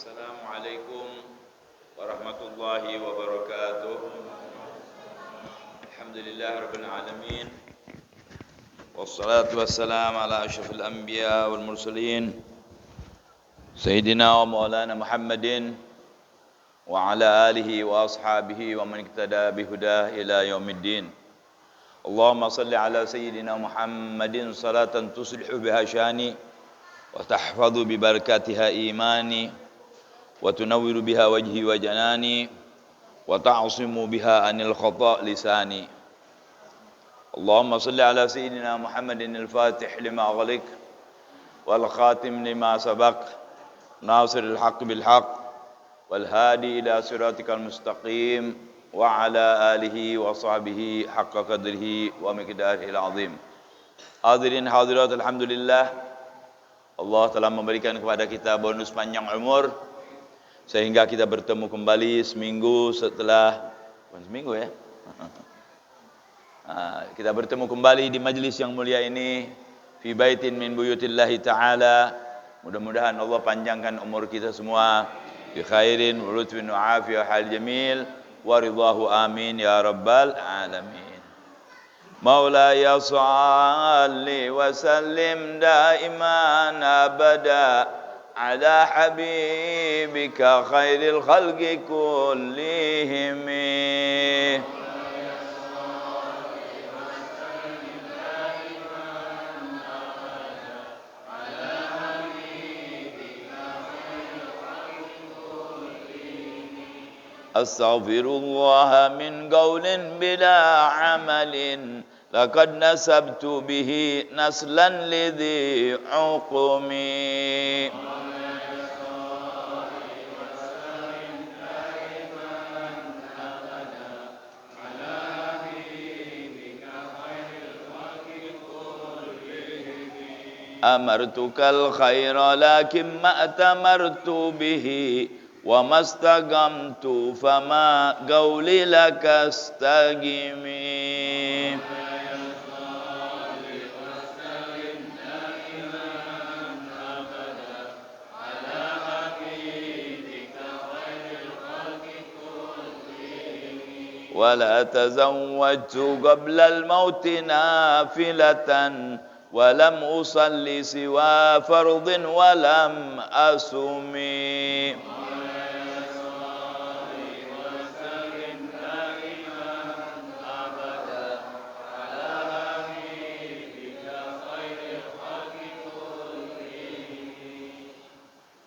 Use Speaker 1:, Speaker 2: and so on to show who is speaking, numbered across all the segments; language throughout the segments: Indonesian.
Speaker 1: Assalamualaikum warahmatullahi wabarakatuh. Alhamdulillahirabbil alamin. Wassalatu wassalamu ala asyrafil anbiya wal mursalin Sayyidina wa maulana Muhammadin wa ala alihi wa ashabihi wa man iktada bihudah ila yaumiddin. Allahumma salli ala Sayyidina Muhammadin salatan tuslihu biha syani wa tahfadhu bi barakatiha imani wa tunawwiru biha wajhi wa janani wa ta'asimu biha anil khata' lisani. Allahumma salli ala Sayyidina Muhammadin al-Fatih lima aghliq wal khatim lima sabaq nasiril haqq bil haqq wal hadi ila siratikal mustaqim wa ala alihi wa sahbihi haqqa qadrihi wa miqdarihil azim. Hadirin hadirat, alhamdulillah, Allah telah memberikan kepada kita bonus panjang umur sehingga kita bertemu kembali seminggu setelah seminggu ya. Kita bertemu kembali di majlis yang mulia ini, fi baitin min buyutillahi ta'ala. Mudah-mudahan Allah panjangkan umur kita semua bi khairin wa lutfin wa afiyah hal jamil wa ridahu amin ya rabbal alamin. Maulaya salli wa sallim daiman abada ala habibika khairil khalqi kullihim. Astaghfirullah min qawlin bila amalin laqad nasabtu bihi naslan lidhi uqumi. Amartukal khaira lakin ma'tamartu bihi wa mastagamtu fama qawli lakastagimi. ولا تزوجت قبل الموت نافلة ولم أصل سوى فرض ولم أصومي.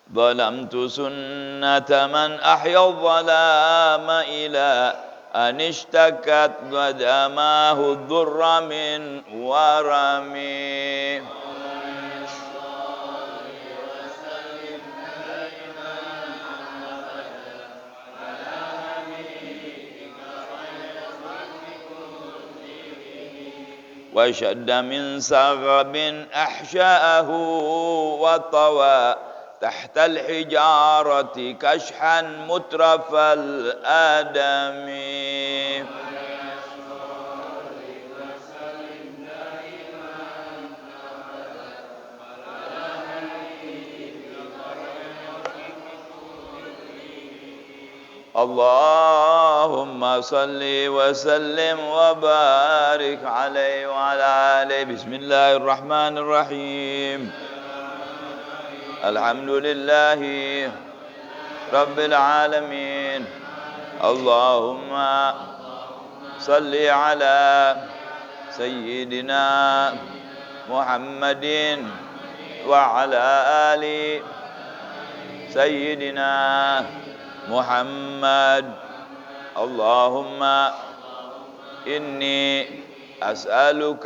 Speaker 1: ظلمت سنة من أحيا الظلام إلى أن اشتكت قدماه الضر من ورمي. وشد من سغب أحشاءه وطوى تحت الحجارة كشحا مترف الآدم. اللهم صل وسلم وبارك عليه وعلى آله. بسم الله الرحمن الرحيم. الحمد لله رب العالمين. اللهم صل على سيدنا محمد وعلى آل سيدنا محمد. اللهم إني أسألك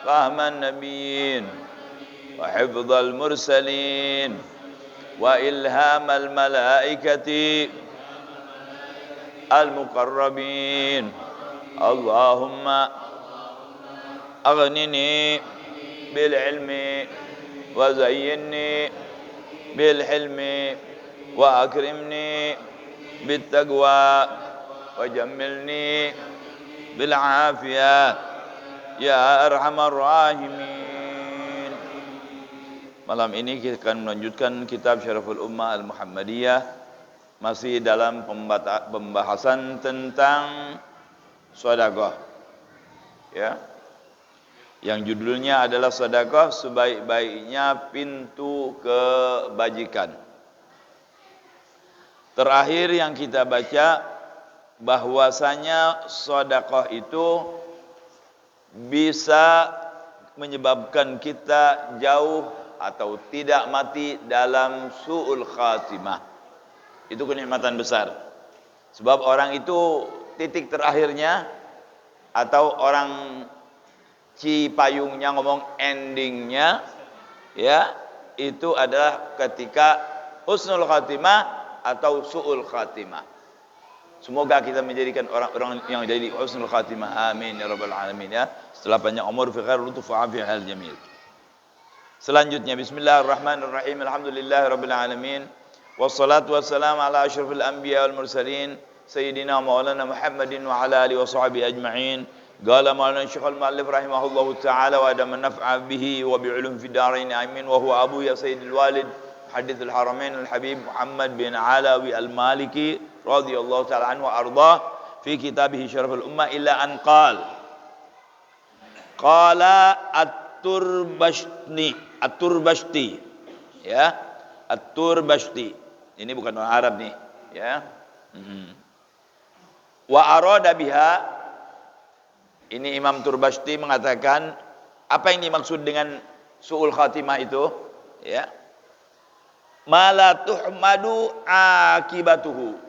Speaker 1: فهم النبيين وحفظ المرسلين وإلهام الملائكة المقربين. اللهم أغنني بالعلم وزينني بالحلم وأكرمني بالتقوى وجملني بالعافية يا أرحم الراحمين. Malam ini kita akan melanjutkan kitab Syaraful Ummah Al-Muhammadiyah, masih dalam pembahasan tentang sedekah. Ya. Yang judulnya adalah sedekah sebaik-baiknya pintu kebajikan. Terakhir yang kita baca bahwasanya sedekah itu bisa menyebabkan kita jauh atau tidak mati dalam su'ul khatimah. Itu kenikmatan besar. Sebab orang itu titik terakhirnya, atau orang Cipayungnya ngomong endingnya, ya, itu adalah ketika husnul khatimah atau su'ul khatimah. Semoga kita menjadikan orang-orang yang jadi husnul khatimah. Amin ya rabbal alamin, ya. Setelah panjang umur fi khair lutuf wa afi hal jamil. Selanjutnya bismillahirrahmanirrahim. Alhamdulillahirabbil alamin. Wassalatu wassalamu ala asyrafil anbiya wal mursalin sayyidina maulana Muhammadin wa ala alihi wa sahbihi ajma'in. Qala maulana Syekh al-Muallif rahimahullahu taala wa adama naf'a bihi wa bi'ulum fid darain amin. Wa huwa abu ya sayyidil walid hadits al-haramain al-habib Muhammad bin Alawi al-Maliki radhiyallahu taala anhu wa ardah fi kitabih Syaraful Ummah illa an qala At-Turbashti, ya, At-Turbashti. Ini bukan orang Arab nih, ya. Wa arada biha, ini Imam Turbashti mengatakan apa yang dimaksud dengan su'ul khatimah itu, ya. Mala tuhmadu akibatuhu,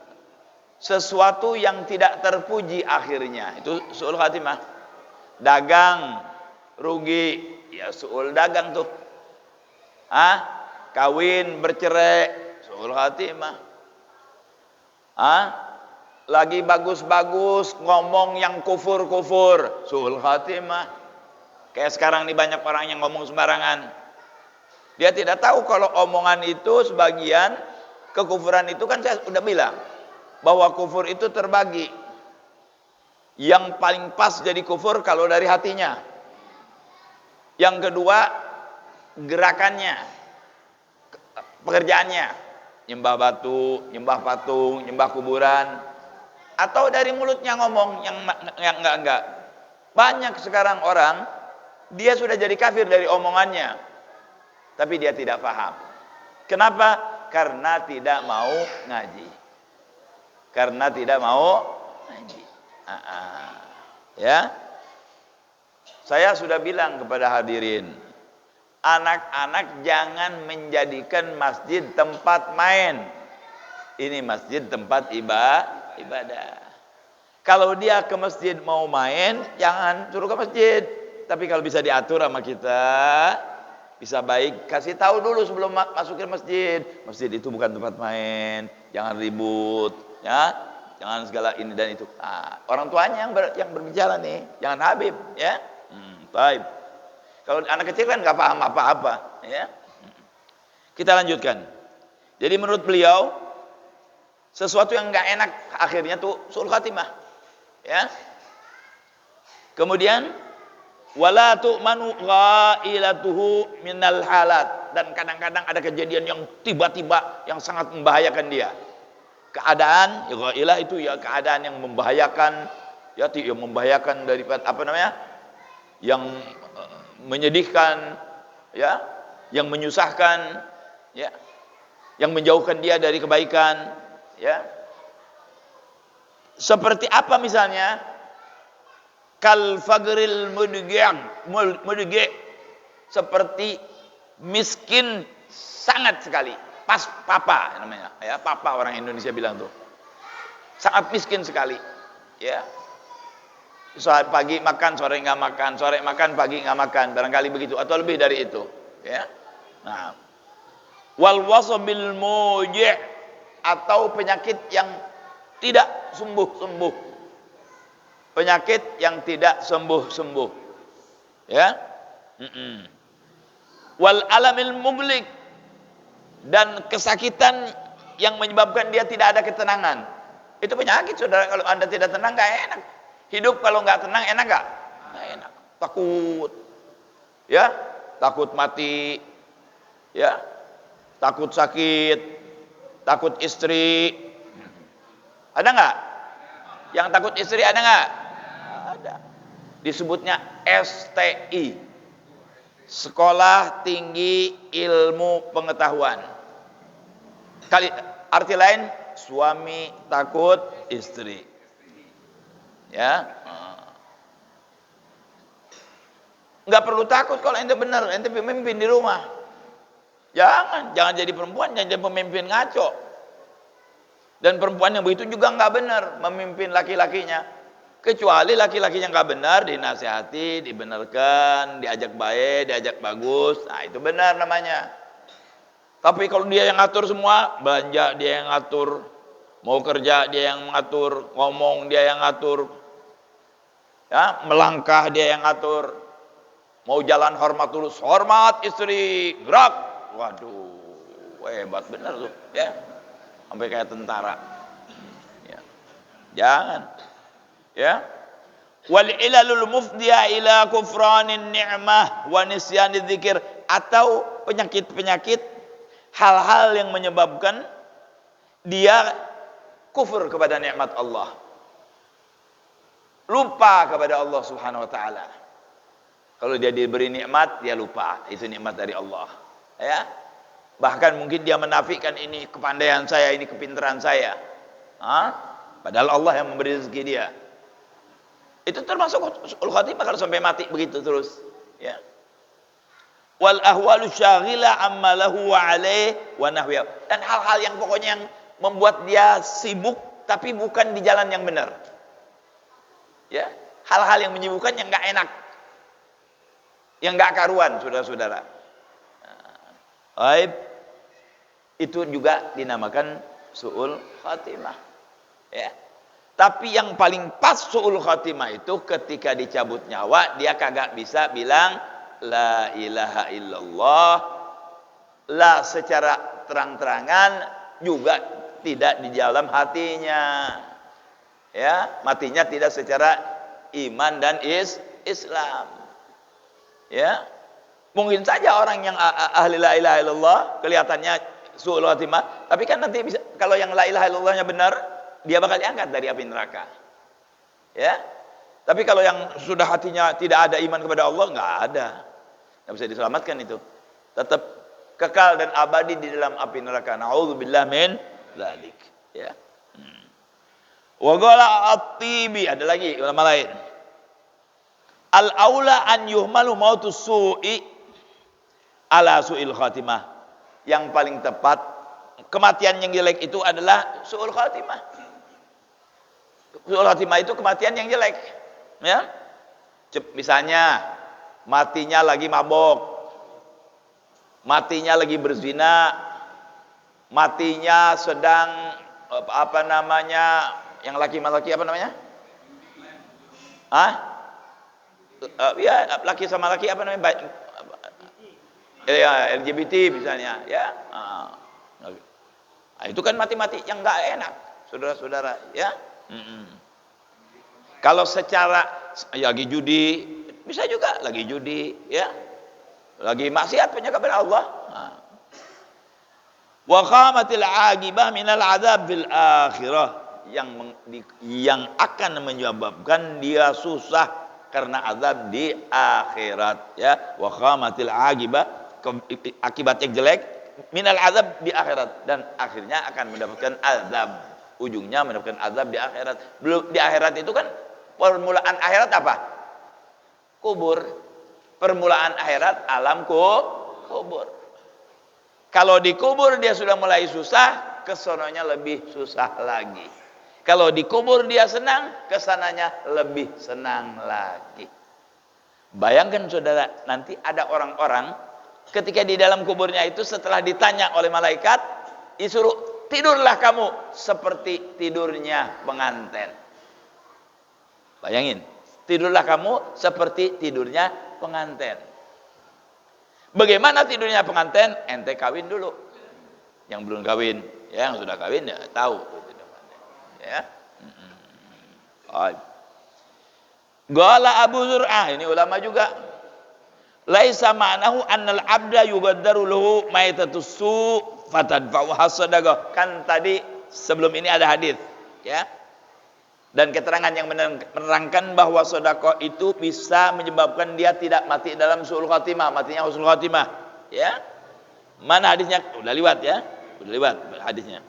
Speaker 1: sesuatu yang tidak terpuji akhirnya, itu su'ul khatimah. Dagang rugi, ya su'ul dagang tuh. Kawin bercerai, su'ul khatimah. Lagi bagus-bagus ngomong yang kufur-kufur, su'ul khatimah. Kayak sekarang nih banyak orang yang ngomong sembarangan. Dia tidak tahu kalau omongan itu sebagian kekufuran itu, kan saya sudah bilang bahwa kufur itu terbagi. Yang paling pas jadi kufur kalau dari hatinya. Yang kedua, gerakannya, pekerjaannya, nyembah batu, nyembah patung, nyembah kuburan, atau dari mulutnya ngomong yang enggak. Banyak sekarang orang, dia sudah jadi kafir dari omongannya, tapi dia tidak paham. Kenapa? Karena tidak mau ngaji. Karena tidak mau ngaji. Ya. Saya sudah bilang kepada hadirin, anak-anak jangan menjadikan masjid tempat main. Ini masjid tempat ibadah. Kalau dia ke masjid mau main, jangan suruh ke masjid. Tapi kalau bisa diatur sama kita, bisa baik kasih tahu dulu sebelum masuk ke masjid. Masjid itu bukan tempat main, jangan ribut, ya. Jangan segala ini dan itu. Orang tuanya yang berbicara nih, jangan Habib, ya. Baik. Kalau anak kecil kan nggak paham apa-apa, ya. Kita lanjutkan. Jadi menurut beliau, sesuatu yang nggak enak akhirnya tuh su'ul khatimah, ya. Kemudian wala tu'manu ghailatuhu minal halat, dan kadang-kadang ada kejadian yang tiba-tiba yang sangat membahayakan dia. Keadaan, ya ghailah itu ya keadaan yang membahayakan, ya yang membahayakan daripada apa namanya? Yang menyedihkan, ya, yang menyusahkan, ya, yang menjauhkan dia dari kebaikan, ya. Seperti apa misalnya? Kal fagril mudgi', seperti miskin sangat sekali. Pas papa namanya, ya, papa orang Indonesia bilang tuh. Sangat miskin sekali, ya. Saat pagi makan, sore nggak makan, sore makan, pagi nggak makan, barangkali begitu, atau lebih dari itu, ya. Nah, wal wasabil muji', atau penyakit yang tidak sembuh-sembuh, penyakit yang tidak sembuh-sembuh, ya. Wal alamil mublik, dan kesakitan yang menyebabkan dia tidak ada ketenangan. Itu penyakit, saudara. Kalau Anda tidak tenang, nggak enak. Hidup kalau nggak tenang enak nggak? Nggak enak. Takut, ya, takut mati, Ya, takut sakit, takut istri. Ada nggak? Yang takut istri ada nggak? Ada. Disebutnya STI, Sekolah Tinggi Ilmu Pengetahuan. Arti lain, suami takut istri. Ya, nggak perlu takut kalau ente benar, ente pemimpin di rumah. Jangan jadi perempuan, jangan jadi pemimpin ngaco. Dan perempuan yang begitu juga nggak benar memimpin laki-lakinya. Kecuali laki-lakinya nggak benar, dinasihati, dibenarkan, diajak baik, diajak bagus. Nah itu benar namanya. Tapi kalau dia yang ngatur semua, belanja dia yang ngatur, mau kerja dia yang ngatur, ngomong dia yang ngatur, ya, melangkah dia yang ngatur, mau jalan hormat tulus, hormat istri, gerak. Waduh, hebat bener tuh, ya, sampai kayak tentara. Ya. Jangan, ya. Wal ilalul mufdiya ila kufranin ni'mah wa nisyanidz dzikir, atau penyakit-penyakit, hal-hal yang menyebabkan dia kufur kepada nikmat Allah, lupa kepada Allah Subhanahu wa taala. Kalau dia diberi nikmat, dia lupa itu nikmat dari Allah, ya. Bahkan mungkin dia menafikan, ini kepandaian saya, ini kepintaran saya. Padahal Allah yang memberi rezeki dia. Itu termasuk su'ul khatimah kalau sampai mati begitu terus, ya. Wal ahwalu syaghila amma lahu wa alaih wa nahwiya, dan hal-hal yang pokoknya yang membuat dia sibuk tapi bukan di jalan yang benar. Ya, hal-hal yang menyibukkan yang enggak enak, yang enggak karuan, saudara-saudara. Baik, itu juga dinamakan su'ul khatimah, ya. Tapi yang paling pas su'ul khatimah itu ketika dicabut nyawa, dia kagak bisa bilang la ilaha illallah, la secara terang-terangan, juga tidak di dalam hatinya, ya, matinya tidak secara iman dan Islam, ya. Mungkin saja orang yang ahli la ilaha illallah kelihatannya su'ul khatimah, tapi kan nanti bisa, kalau yang la ilaha illallahnya benar, dia bakal diangkat dari api neraka, ya. Tapi kalau yang sudah hatinya tidak ada iman kepada Allah, nggak ada, nggak bisa diselamatkan, itu tetap kekal dan abadi di dalam api neraka. Na'udzubillah min dzalik, ya. Wa qala at-Tibi, ada lagi ulama lain, al aula an yuhmalu mautus su'i ala su'il khatimah, yang paling tepat kematian yang jelek itu adalah su'ul khatimah. Su'ul khatimah itu kematian yang jelek, ya. Misalnya matinya lagi mabok, matinya lagi berzina, matinya sedang apa namanya, yang laki-laki apa namanya? Ya, laki sama laki apa namanya? Ya, LGBT misalnya, ya. Nah, itu kan mati-mati yang enggak enak, saudara-saudara, ya. Kalau secara lagi judi, bisa juga lagi judi, ya. Lagi maksiat kepada Allah. Wa qamatil aqibah minal adzab fil akhirah, yang akan menyebabkan dia susah karena azab di akhirat, ya. Wa qamatil aqibah, akibat yang jelek, minal azab di akhirat, dan akhirnya akan mendapatkan azab, ujungnya mendapatkan azab di akhirat. Belum, di akhirat itu kan permulaan akhirat apa? Kubur. Permulaan akhirat alam kubur. Kalau di kubur dia sudah mulai susah, kesononya lebih susah lagi. Kalau di kubur dia senang, kesananya lebih senang lagi. Bayangkan saudara, nanti ada orang-orang ketika di dalam kuburnya itu, setelah ditanya oleh malaikat, disuruh tidurlah kamu seperti tidurnya pengantin. Bayangin, tidurlah kamu seperti tidurnya pengantin. Bagaimana tidurnya pengantin? Ente kawin dulu. Yang belum kawin, ya, yang sudah kawin ya tahu. Ya. Qala Abu Zur'ah, ini ulama juga. Laisa ma'nahu annal abda yugaddaru lahu maitatus su fatadfa'u hasadaqah. Kan tadi sebelum ini ada hadis, ya. Dan keterangan yang menerangkan bahwa sedekah itu bisa menyebabkan dia tidak mati dalam su'ul khatimah, matinya husnul khatimah, ya. Mana hadisnya? Udah lewat ya. Udah lewat hadisnya.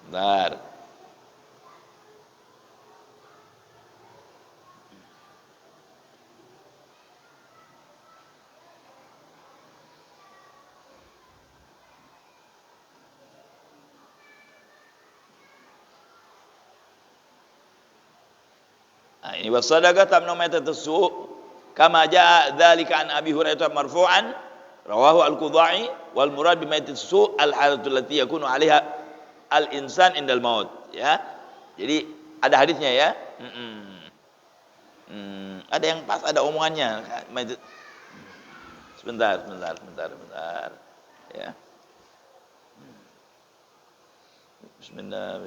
Speaker 1: Bentar. Nah, ini wasadaqah tamnu maitatus su kama jaa dzalika an Abi Hurairah marfu'an rawahu al-Qudai wal murad bi maitatus su al-halatul lati yakunu 'alaiha al-insan indal maut, ya. Jadi ada hadisnya ya. Ada yang pas, ada omongannya. Sebentar. Ya. Bismillah.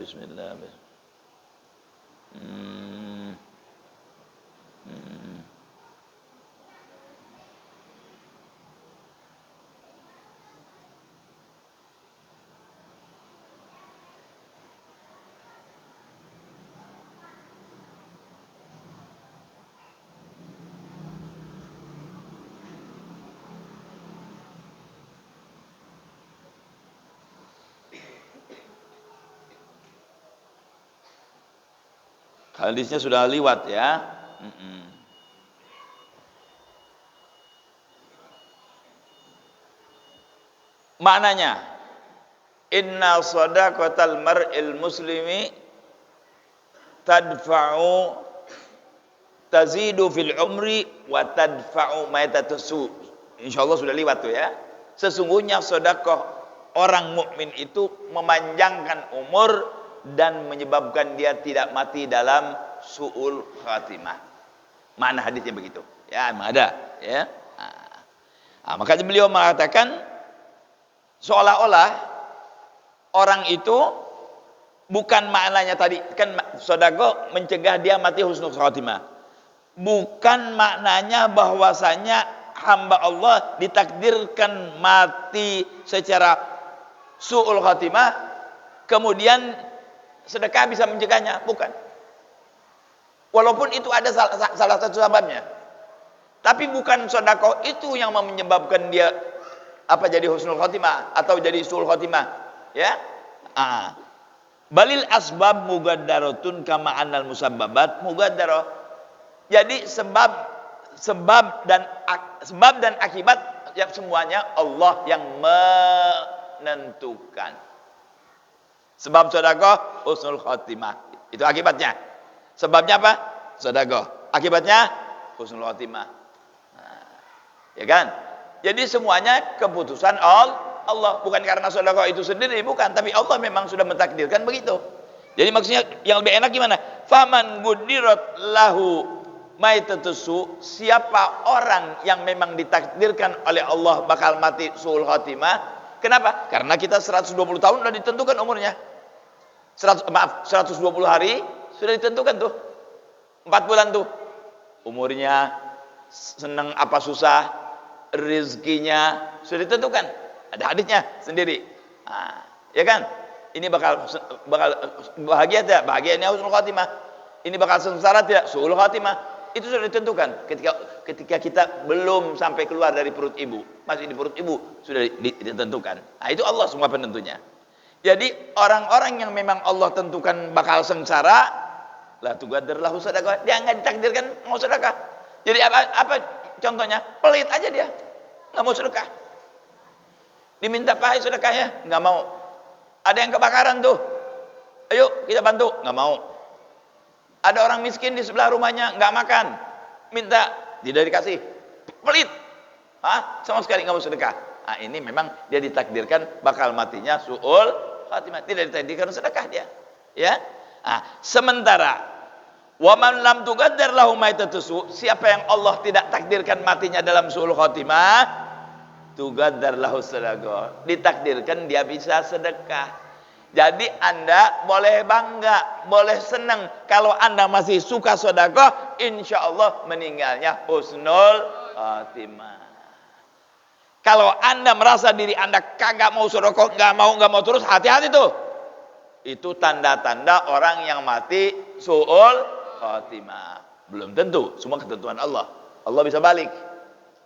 Speaker 1: Hadisnya sudah lewat ya. Maknanya, inna sadaqatal mar'il muslimi tadfa'u tazidu fil umri wa tadfa'u maitatus su. Insyaallah sudah lewat tuh ya. Sesungguhnya sedekah orang mukmin itu memanjangkan umur dan menyebabkan dia tidak mati dalam su'ul khatimah. Mana hadisnya begitu? Ya, ada, ya. Makanya beliau mengatakan seolah-olah orang itu bukan maknanya tadi kan sedekah mencegah dia mati husnul khatimah. Bukan maknanya bahwasanya hamba Allah ditakdirkan mati secara su'ul khatimah kemudian sedekah bisa mencegahnya, bukan. Walaupun itu ada salah satu sebabnya. Tapi bukan sedekah itu yang menyebabkan dia jadi husnul khatimah atau jadi su'ul khatimah, ya. Balil asbab mugaddaratun kama annal musabbabat mugaddarah. Jadi sebab dan akibat ya semuanya Allah yang menentukan. Sebab sedekah husnul khatimah. Itu akibatnya. Sebabnya apa? Sedekah. Akibatnya husnul khatimah. Ya kan? Jadi semuanya keputusan Allah, bukan karena sedekah itu sendiri, bukan, tapi Allah memang sudah mentakdirkan begitu. Jadi maksudnya yang lebih enak gimana? Faman gudirat lahu maitatus su, siapa orang yang memang ditakdirkan oleh Allah bakal mati su'ul khatimah. Kenapa? Karena kita 120 tahun sudah ditentukan umurnya. 120 hari sudah ditentukan tuh. 4 bulan tuh. Umurnya, senang apa susah, rezekinya sudah ditentukan. Ada hadisnya sendiri. Ya kan? Ini bakal bahagia tidak? Bahagianya husnul khatimah. Ini bakal sengsara tidak? Su'ul khatimah. Itu sudah ditentukan ketika kita belum sampai keluar dari perut ibu, masih di perut ibu sudah ditentukan. Nah, itu Allah semua penentunya. Jadi orang-orang yang memang Allah tentukan bakal sengsara, la tugaddir lahu sadaqah, dia nggak ditakdirkan mau sedekah. Jadi apa contohnya? Pelit aja dia, nggak mau sedekah. Diminta pakai sedekahnya, nggak mau. Ada yang kebakaran tuh, ayo kita bantu, nggak mau. Ada orang miskin di sebelah rumahnya nggak makan, minta tidak dikasih, pelit, sama sekali nggak mau sedekah. Ini memang dia ditakdirkan bakal matinya su'ul khatimah, tidak ditakdirkan sedekah dia, ya. Sementara waman lam tugaddar lahu maitatus su, siapa yang Allah tidak takdirkan matinya dalam su'ul khatimah, tugaddar lahu sadaqah, ditakdirkan dia bisa sedekah. Jadi Anda boleh bangga, boleh senang. Kalau Anda masih suka sedekah, insya Allah meninggalnya husnul khatimah. Kalau Anda merasa diri Anda kagak mau sedekah, nggak mau terus, hati-hati tuh. Itu tanda-tanda orang yang mati su'ul khatimah. Belum tentu, semua ketentuan Allah. Allah bisa balik.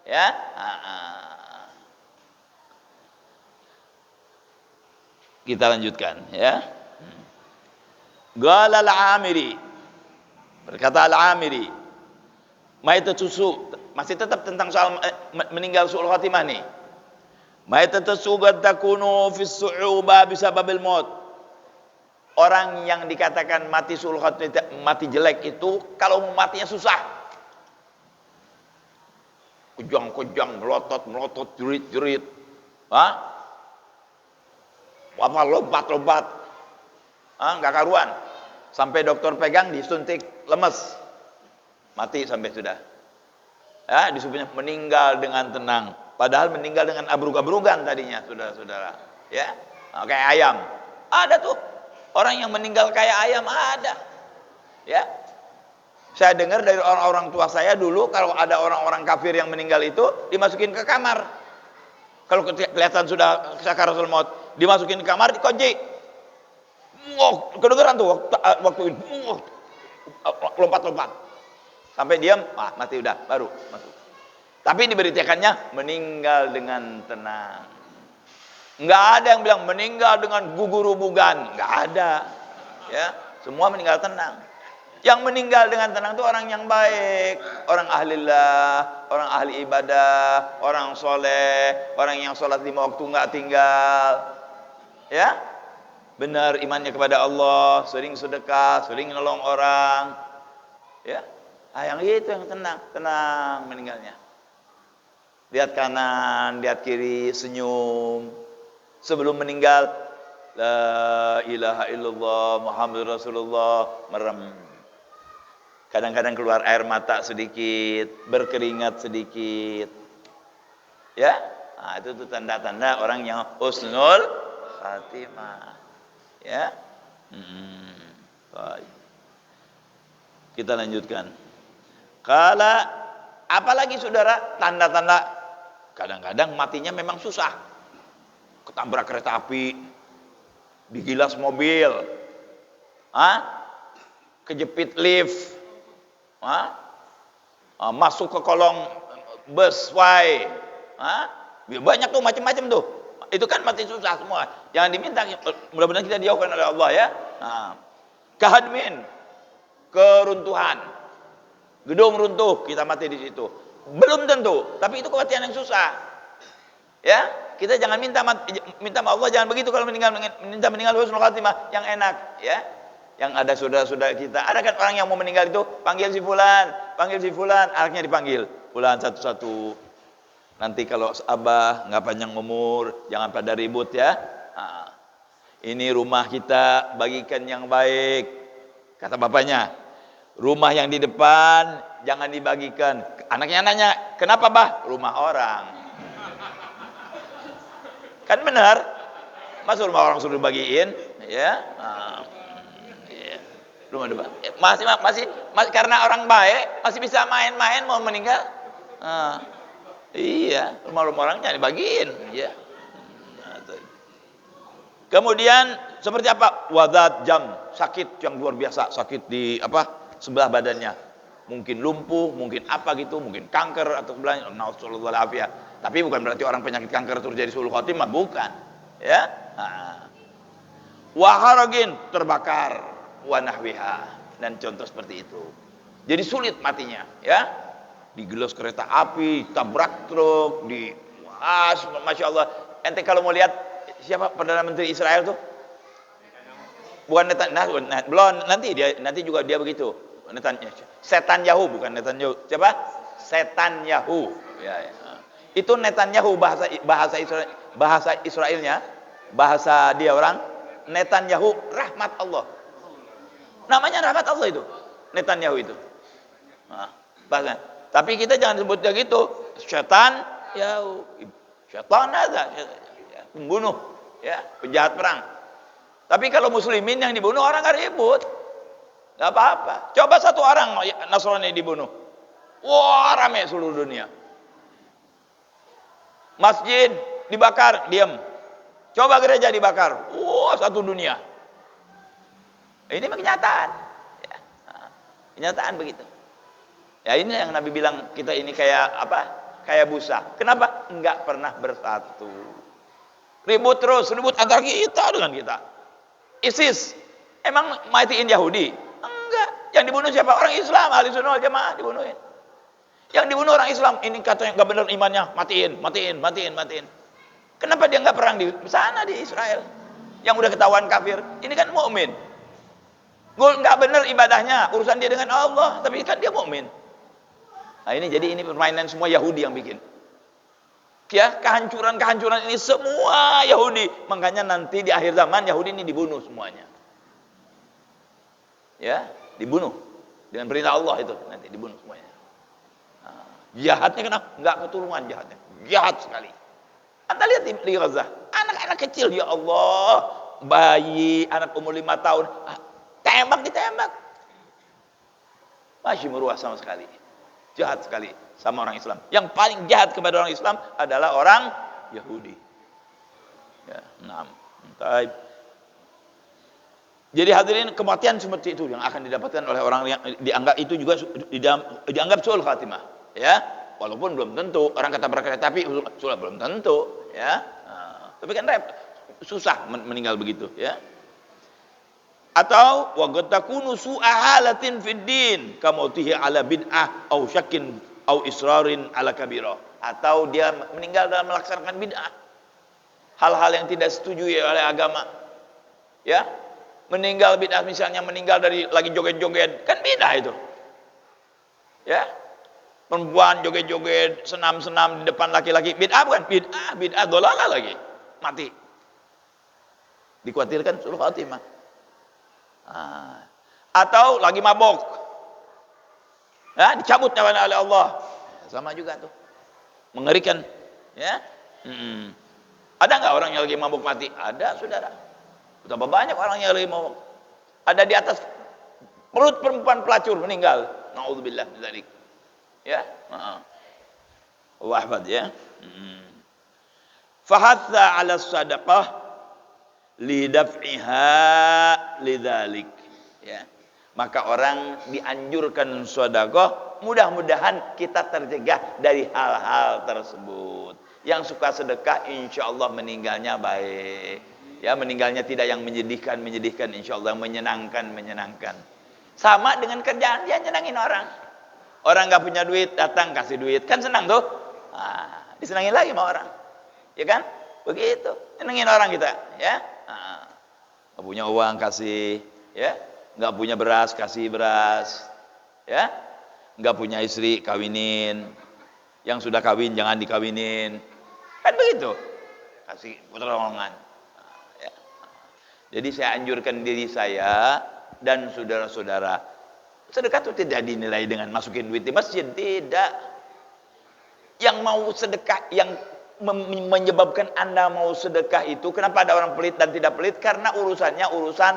Speaker 1: Ya. Kita lanjutkan ya. Qala al-Amiri, berkata al-Amiri, susu, masih tetap tentang soal meninggal su'ul khatimah nih. Maitatu qad takunu fi su'uba bisababil maut. Orang yang dikatakan mati su'ul khatimah, mati jelek itu kalau matinya susah. Kejang-kejang, melotot, jerit-jerit. Apa lompat, nggak karuan. Sampai dokter pegang, disuntik, lemes, mati sampai sudah. Ya, disebutnya meninggal dengan tenang. Padahal meninggal dengan abrug-abrugan tadinya, saudara-saudara. Ya, kayak ayam. Ada tuh orang yang meninggal kayak ayam, ada. Ya, saya dengar dari orang-orang tua saya dulu, kalau ada orang-orang kafir yang meninggal itu dimasukin ke kamar. Kalau kelihatan sudah sakaratul maut, dimasukin ke kamar, dikunci. Kedengeran tuh waktu itu. Lompat-lompat. Sampai diam, mati udah, baru masuk. Tapi diberitakannya meninggal dengan tenang. Enggak ada yang bilang meninggal dengan gugur-guguran, enggak ada. Ya, semua meninggal tenang. Yang meninggal dengan tenang itu orang yang baik, orang ahlillah, orang ahli ibadah, orang soleh, orang yang sholat 5 waktu nggak tinggal, ya, benar imannya kepada Allah, sering sedekah, sering nolong orang, ya, yang itu yang tenang meninggalnya. Lihat kanan, lihat kiri, senyum, sebelum meninggal, la ilaha illallah Muhammadur Rasulullah, merem. Kadang-kadang keluar air mata sedikit, berkeringat sedikit. Ya, itu tuh tanda-tanda orang yang husnul khatimah. Ya. Baik. Kita lanjutkan. Apalagi saudara, tanda-tanda kadang-kadang matinya memang susah. Ketabrak kereta api, digilas mobil, kejepit lift, masuk ke kolong busway, banyak tuh macam-macam tuh. Itu kan mati susah semua. Jangan diminta, mudah-mudahan kita dijauhkan oleh Allah ya. Kahadmin, keruntuhan, gedung runtuh, kita mati di situ. Belum tentu, tapi itu kematian yang susah. Ya, kita jangan minta sama Allah, jangan begitu kalau minta meninggal husnul khatimah yang enak, ya. Yang ada saudara-saudara kita, ada kan orang yang mau meninggal itu panggil si fulan, anaknya dipanggil, fulan satu-satu. Nanti kalau abah nggak panjang umur, jangan pada ribut ya. Ini rumah kita, bagikan yang baik, kata bapaknya. Rumah yang di depan jangan dibagikan. Anaknya nanya, kenapa bah? Rumah orang. Kan benar, masa rumah orang suruh bagiin, ya. Rumah depan. Masih karena orang baik masih bisa main-main, mau meninggal. Iya, rumah-rumah orang jangan dibagiin, ya. Kemudian seperti apa? Wadat jam, sakit yang luar biasa, sakit di sebelah badannya. Mungkin lumpuh, mungkin apa gitu, mungkin kanker atau sebelahnya. Naudzubillah afiyah. Tapi bukan berarti orang penyakit kanker terjadi su'ul khatimah, bukan. Ya. Waharagin, terbakar. Wanahwiha, dan contoh seperti itu. Jadi sulit matinya, ya. Digelos kereta api, tabrak truk, masya Allah. Ente kalau mau lihat siapa Perdana Menteri Israel tuh? Bukan Netanyahu, belum, nanti juga dia begitu. Netanyahu, bukan Netanyahu. Siapa? Netanyahu. Ya. Itu Netanyahu bahasa Israelnya, bahasa dia orang Netanyahu rahmat Allah. Namanya rahmat Allah itu, Netanyahu itu. Bahkan. Tapi kita jangan sebutnya gitu. Syaitan, syaitan ada, pembunuh, ya, penjahat perang. Tapi kalau muslimin yang dibunuh orang nggak ribut, nggak apa-apa. Coba satu orang Nasrani dibunuh, wah rame seluruh dunia. Masjid dibakar, diam. Coba gereja dibakar, wah satu dunia. Ini kenyataan, ya. Kenyataan begitu. Ya ini yang Nabi bilang kita ini kayak apa? Kayak busa. Kenapa? Enggak pernah bersatu. Ribut terus, ribut antara kita dengan kita. ISIS, emang matiin Yahudi? Enggak. Yang dibunuh siapa? Orang Islam, ahli sunnah wal jamaah dibunuhin. Yang dibunuh orang Islam, ini katanya enggak benar imannya, matiin. Kenapa dia enggak perang di sana di Israel? Yang udah ketahuan kafir. Ini kan mukmin. Enggak benar ibadahnya, urusan dia dengan Allah, tapi kan dia mukmin. Nah ini jadi ini permainan semua Yahudi yang bikin. Ya, kehancuran ini semua Yahudi. Makanya nanti di akhir zaman Yahudi ini dibunuh semuanya. Ya, dibunuh dengan perintah Allah itu nanti dibunuh semuanya. Nah, jahatnya kenapa? Enggak keturunan jahatnya. Jahat sekali. Anda lihat di Gaza, anak-anak kecil ya Allah, bayi, anak umur 5 tahun, ditembak. Masih meruah sama sekali. Jahat sekali sama orang Islam. Yang paling jahat kepada orang Islam adalah orang Yahudi. Ya, 6. Baik. Jadi hadirin, kematian seperti itu yang akan didapatkan oleh orang yang dianggap itu juga dianggap suul khatimah, ya. Walaupun belum tentu, orang kata berkata tapi sudah belum tentu, ya. Nah, tapi kan susah meninggal begitu, ya. Atau wa takunu su'ahalatin fid din kamautihi ala bid'ah au syakin au israrin ala kabira, atau dia meninggal dalam melaksanakan bid'ah, hal-hal yang tidak disetujui oleh agama, ya. Meninggal bid'ah, misalnya meninggal dari lagi joget-joget, kan bid'ah itu, ya. Perempuan joget-joget, senam-senam di depan laki-laki, bid'ah bukan? Bid'ah dolalah lagi, mati. Dikhawatirkan suul khatimah. Atau lagi mabok, ya, dicabut nyawanya oleh Allah, sama juga tuh, mengerikan, ya. Ada nggak orang yang lagi mabok mati? Ada, saudara. Betapa banyak orang yang lagi mabok. Ada di atas perut perempuan pelacur meninggal. Naudzubillah min dzalik. Ya, wahfad, ya. Fahatha 'ala sadaqah lidaf'iha lidzalik, ya. Maka orang dianjurkan sedekah, mudah-mudahan kita tercegah dari hal-hal tersebut. Yang suka sedekah insyaallah meninggalnya baik, ya, meninggalnya tidak yang menyedihkan insyaallah, menyenangkan. Sama dengan kerjaan, dia nyenangin orang nggak punya duit datang kasih duit, kan senang tuh. Disenangin lagi sama orang, ya kan, begitu nyenengin orang kita, ya. Nggak punya uang kasih, ya. Nggak punya beras kasih beras, ya. Nggak punya istri kawinin, yang sudah kawin jangan dikawinin, kan begitu, kasih pertolongan, ya. Jadi saya anjurkan diri saya dan saudara-saudara, sedekah itu tidak dinilai dengan masukin duit di masjid, tidak. Yang mau sedekah, yang menyebabkan Anda mau sedekah itu, kenapa ada orang pelit dan tidak pelit? Karena urusannya urusan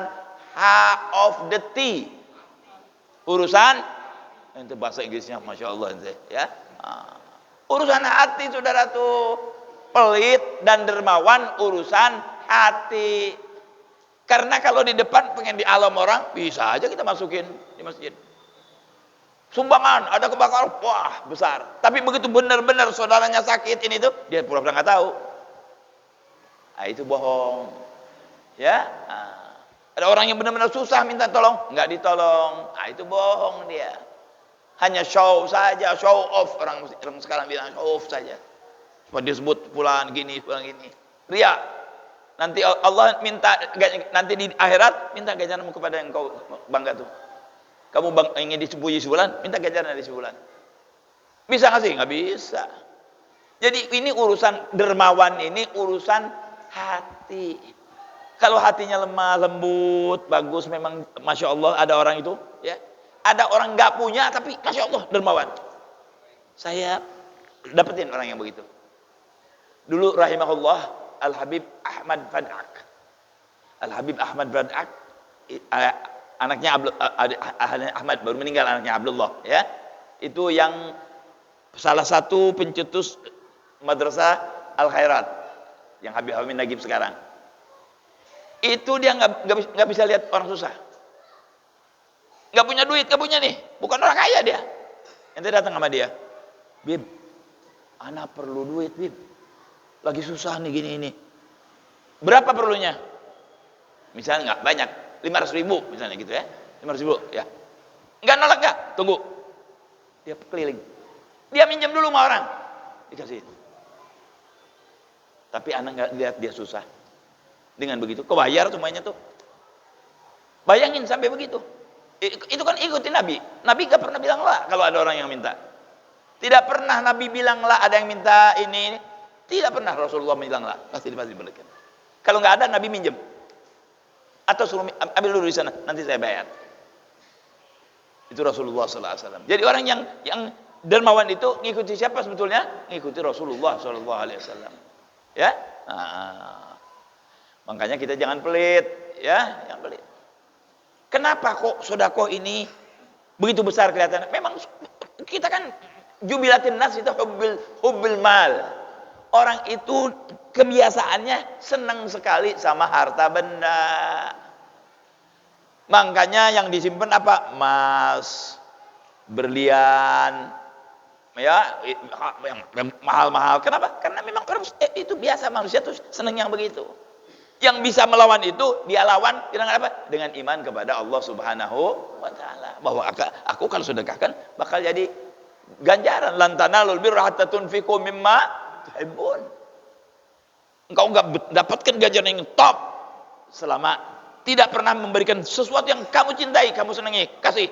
Speaker 1: heart of the tea. Urusan, itu bahasa Inggrisnya Masya Allah, ya. Urusan hati, saudara tuh. Pelit dan dermawan urusan hati. Karena kalau di depan pengen di alam orang, bisa aja kita masukin di masjid. Sumbangan, ada kebakaran, wah besar. Tapi begitu benar-benar saudaranya sakit ini tuh, dia pura-pura nggak tahu. Itu bohong, ya. Ada orang yang benar-benar susah minta tolong, nggak ditolong. Itu bohong dia. Hanya show saja, show off, orang sekarang bilang show off saja. Supaya disebut pulang gini. Ria. Nanti Allah minta, nanti di akhirat minta ganjaranmu kepada yang kau bangga tuh. Kamu ingin dipuji sebulan, minta ganjaran dari sebulan. Bisa nggak sih? Nggak bisa. Jadi ini urusan dermawan, ini urusan hati. Kalau hatinya lemah, lembut, bagus, memang Masya Allah ada orang itu, ya. Ada orang nggak punya tapi Masya Allah dermawan. Saya dapetin orang yang begitu. Dulu rahimahullah Al-Habib Ahmad Fadak. Al Habib Ahmad Baradak, anaknya Ahmad, baru meninggal anaknya Abdullah, ya. Itu yang salah satu pencetus madrasah Al Khairat yang Habib Hamid Nagib sekarang. Itu dia nggak bisa lihat orang susah, nggak punya duit, nggak punya nih, bukan orang kaya dia. Ente datang sama dia, Bib, ana perlu duit, Bib, lagi susah nih gini ini. Berapa perlunya? Misalnya nggak banyak, 500.000 misalnya gitu ya, 500.000 ya. Nggak nolak nggak, tunggu. Dia keliling, dia minjem dulu sama orang, dikasih. Tapi anak nggak lihat dia susah. Dengan begitu, kebayar semuanya tuh. Bayangin sampai begitu. Itu kan ikuti Nabi. Nabi nggak pernah bilang lah kalau ada orang yang minta. Tidak pernah Nabi bilang lah ada yang minta ini. Tidak pernah Rasulullah bilang lah. Pasti diberikan. Kalau nggak ada, Nabi minjem. Atau suruh ambil dulu di sana, nanti saya bayar. Itu Rasulullah SAW. Jadi orang yang dermawan itu ngikuti siapa sebetulnya? Ngikuti Rasulullah SAW. Ya, makanya kita jangan pelit, ya, jangan pelit. Kenapa kok sedekah ini begitu besar kelihatan? Memang kita kan jubilatin nas itu hubbil mal. Orang itu kebiasaannya senang sekali sama harta benda. Makanya yang disimpan apa? Emas, berlian, ya, yang mahal-mahal. Kenapa? Karena memang itu biasa, manusia tuh senang yang begitu. Yang bisa melawan itu, dia lawan dengan apa? Dengan iman kepada Allah Subhanahu wa taala. Bahwa aku kalau sedekahkan bakal jadi ganjaran. Lan tanalul birra hatta tunfiqu mimma tuhibbun. Engkau enggak dapatkan ganjaran yang top selama tidak pernah memberikan sesuatu yang kamu cintai, kamu senangi, kasih.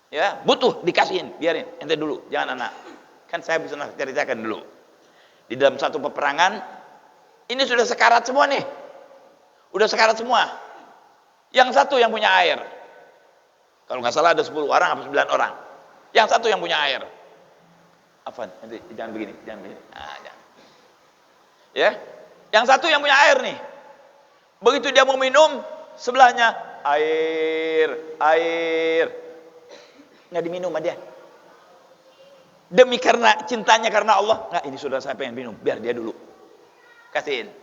Speaker 1: Ya, butuh dikasihin, biarin ente dulu, jangan anak. Kan saya bisa ceritakan dulu. Di dalam satu peperangan, ini sudah sekarat semua nih. Udah sekarat semua. Yang satu yang punya air. Kalau nggak salah ada 10 orang atau 9 orang. Yang satu yang punya air. Afwan, nanti jangan begini, jangan begini. Nah, jangan. Ya. Yang satu yang punya air nih. Begitu dia mau minum, sebelahnya air. Nggak diminum sama dia. Demi karena cintanya karena Allah. Nggak, ini sudah saya pengen minum, biar dia dulu. Kasihin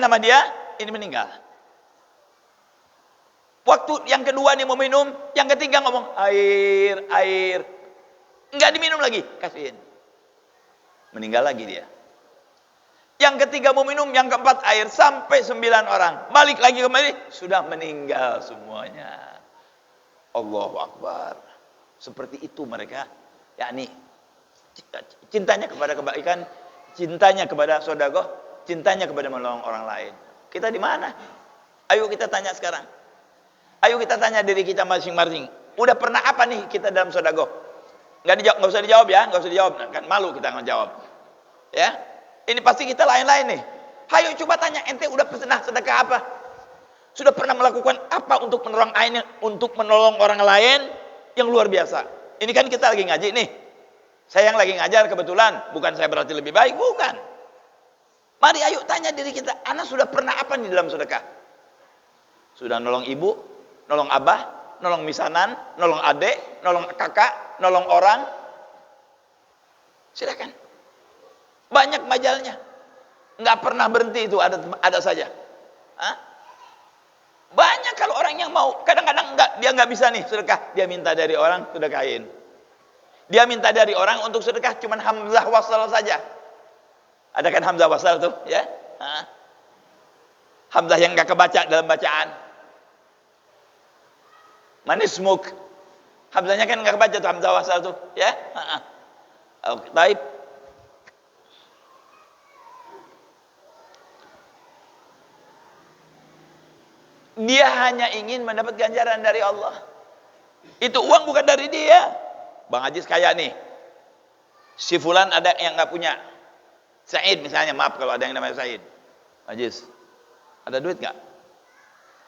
Speaker 1: nama dia, ini meninggal. Waktu yang kedua nih mau minum, yang ketiga ngomong air. Enggak diminum lagi, kasihin. Meninggal lagi dia. Yang ketiga mau minum, yang keempat air, sampai 9 orang. Balik lagi kembali, sudah meninggal semuanya. Allahu Akbar. Seperti itu mereka, yakni cintanya kepada kebaikan, cintanya kepada sedekah, cintanya kepada menolong orang lain. Kita di mana? Ayo kita tanya sekarang. Ayo kita tanya diri kita masing-masing. Udah pernah apa nih kita dalam sedekah? Nggak usah dijawab ya, nggak usah dijawab. Kan malu kita ngejawab. Ya, ini pasti kita lain-lain nih. Ayo coba tanya, ente udah pernah sedekah apa? Sudah pernah melakukan apa untuk menolong orang lain yang luar biasa? Ini kan kita lagi ngaji nih. Saya yang lagi ngajar kebetulan, bukan saya berarti lebih baik, bukan. Mari ayo tanya diri kita, anak sudah pernah apa nih dalam sedekah? Sudah nolong ibu, nolong abah, nolong misanan, nolong adik, nolong kakak, nolong orang. Silakan. Banyak majalnya. Nggak pernah berhenti itu, ada saja. Hah? Banyak kalau orang yang mau, kadang-kadang dia nggak bisa nih sedekah, dia minta dari orang sedekahin. Dia minta dari orang untuk sedekah cuman hamzah wasal saja. Ada kan hamzah wasal tuh, ya? Hamzah yang enggak kebaca dalam bacaan. Manismuk. Hamzahnya kan enggak kebaca tuh hamzah wasal tuh, ya? Oke, baik. Dia hanya ingin mendapat ganjaran dari Allah. Itu uang bukan dari dia. Bang Ajis kaya nih. Si Fulan ada yang nggak punya. Said misalnya, maaf kalau ada yang namanya Said. Ajis, ada duit nggak?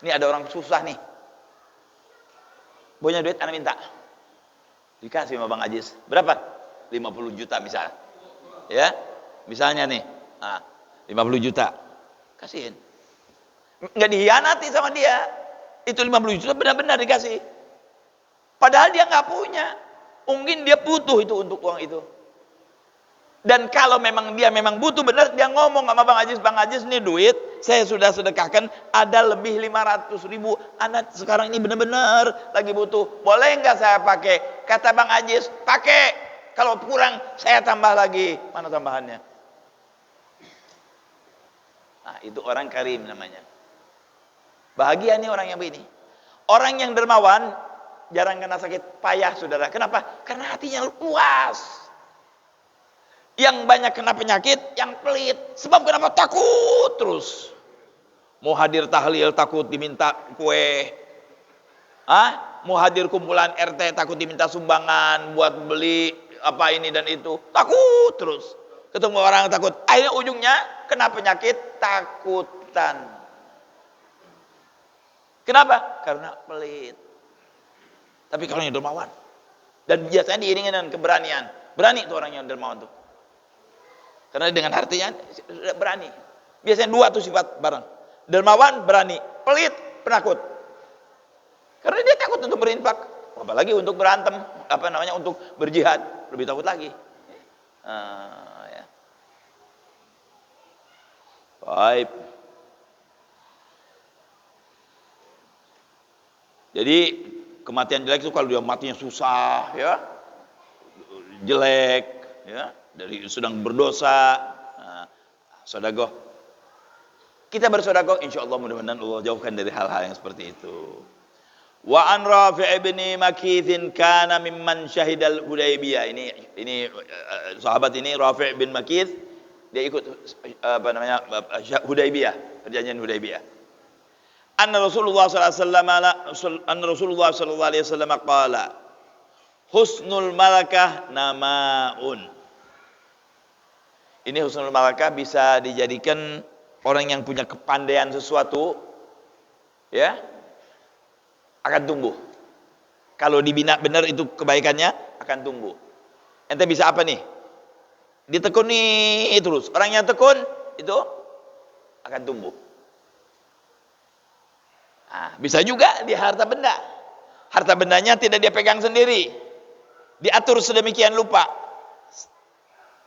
Speaker 1: Ini ada orang susah nih. Punya duit, anak minta. Dikasih sama Bang Ajis. Berapa? 50 juta misalnya. Ya, misalnya nih. 50 juta. Kasihin. Nggak dihianati sama dia. Itu 50 juta benar-benar dikasih. Padahal dia nggak punya. Mungkin dia butuh itu untuk uang itu. Dan kalau memang dia memang butuh benar, dia ngomong sama Bang Ajis nih duit, saya sudah sedekahkan, ada lebih 500.000. Anak sekarang ini benar-benar lagi butuh. Boleh nggak saya pakai? Kata Bang Ajis, pakai. Kalau kurang, saya tambah lagi. Mana tambahannya? Nah, itu orang karim namanya. Bahagia nih orang yang begini. Orang yang dermawan, jarang kena sakit payah, saudara. Kenapa? Karena hatinya luas. Yang banyak kena penyakit, yang pelit. Sebab kenapa? Takut terus. Mau hadir tahlil, takut diminta kue. Mau hadir kumpulan RT, takut diminta sumbangan buat beli apa ini dan itu. Takut terus. Ketemu orang takut. Akhirnya ujungnya kena penyakit takutan. Kenapa? Karena pelit. Tapi kalau yang dermawan. Dan biasanya diiringi dengan keberanian. Berani itu orang yang dermawan tuh. Karena dengan hartanya berani. Biasanya dua tuh sifat bareng. Dermawan, berani. Pelit, penakut. Karena dia takut untuk berinfak. Apalagi untuk berantem. Untuk berjihad. Lebih takut lagi. Ya. Baik. Jadi kematian jelek itu kalau dia matinya susah, ya, jelek, ya, dari sedang berdosa, sodagoh. Kita bersodagoh, insya Allah mudah-mudahan Allah jauhkan dari hal-hal yang seperti itu. Wa an Rafi' bin Makith kana mimman syahidal Hudaybiyah. Ini sahabat ini Rafi' bin Makith, dia ikut Hudaybiyah, perjanjian Hudaybiyah. Anna Rasulullah sallallahu alaihi wasallam qala husnul malakah namaun. Ini husnul malakah bisa dijadikan orang yang punya kepandaian sesuatu, ya, akan tumbuh. Kalau dibina benar itu kebaikannya akan tumbuh. Ente bisa apa nih? Ditekuni terus. Orang yang tekun itu akan tumbuh. Bisa juga di harta benda. Harta bendanya tidak dia pegang sendiri. Diatur sedemikian rupa.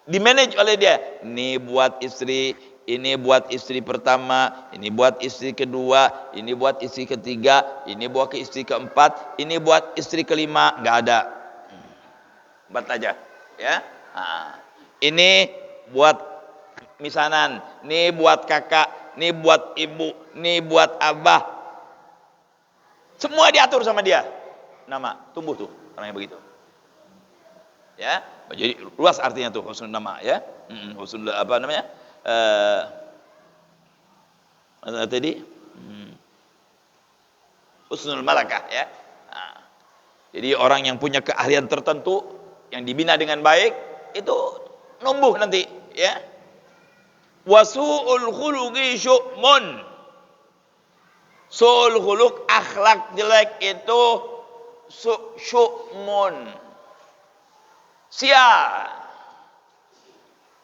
Speaker 1: Dimanage oleh dia. Ini buat istri, ini buat istri pertama, ini buat istri kedua, ini buat istri ketiga, ini buat ke istri keempat, ini buat istri kelima. Nggak ada. 4 aja, ya. Ini buat misanan, ini buat kakak, ini buat ibu, ini buat abah. Semua diatur sama dia. Nama tumbuh tuh orang yang begitu. Ya, jadi luas artinya tuh husnul nama, ya. Husnul apa namanya? Tadi husnul malakah, ya. Jadi orang yang punya keahlian tertentu yang dibina dengan baik itu numbuh nanti, ya. Wasu'ul khuluqi syu'mun. Su'ul khuluq, akhlak jelek itu syu'mun, sial,